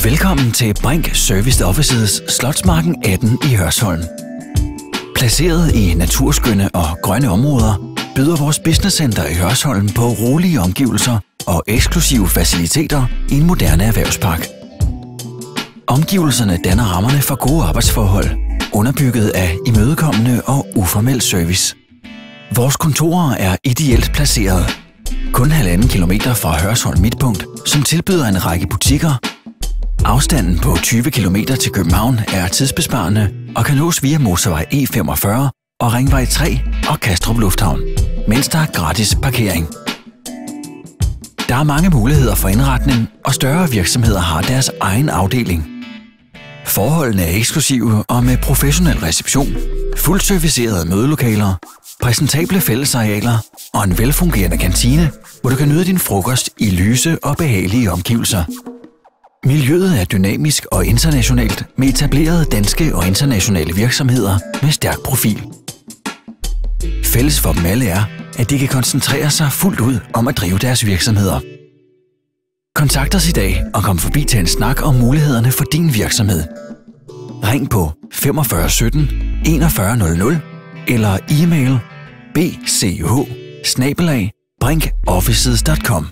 Velkommen til Brink Serviced Offices Slotsmarken 18 i Hørsholm. Placeret i naturskønne og grønne områder, byder vores businesscenter i Hørsholm på rolige omgivelser og eksklusive faciliteter i en moderne erhvervspark. Omgivelserne danner rammerne for gode arbejdsforhold, underbygget af imødekommende og uformel service. Vores kontorer er ideelt placeret. Kun 1,5 kilometer fra Hørsholm Midtpunkt, som tilbyder en række butikker. Afstanden på 20 km til København er tidsbesparende og kan nås via motorvej E45 og Ringvej 3 og Kastrup Lufthavn, mens der er gratis parkering. Der er mange muligheder for indretning, og større virksomheder har deres egen afdeling. Forholdene er eksklusive og med professionel reception, fuldt servicerede mødelokaler, præsentable fællesarealer og en velfungerende kantine, hvor du kan nyde din frokost i lyse og behagelige omgivelser. Miljøet er dynamisk og internationalt med etablerede danske og internationale virksomheder med stærk profil. Fælles for dem alle er, at de kan koncentrere sig fuldt ud om at drive deres virksomheder. Kontakt os i dag og kom forbi til en snak om mulighederne for din virksomhed. Ring på 45 17 41 00 eller e-mail bch@brinkoffices.com.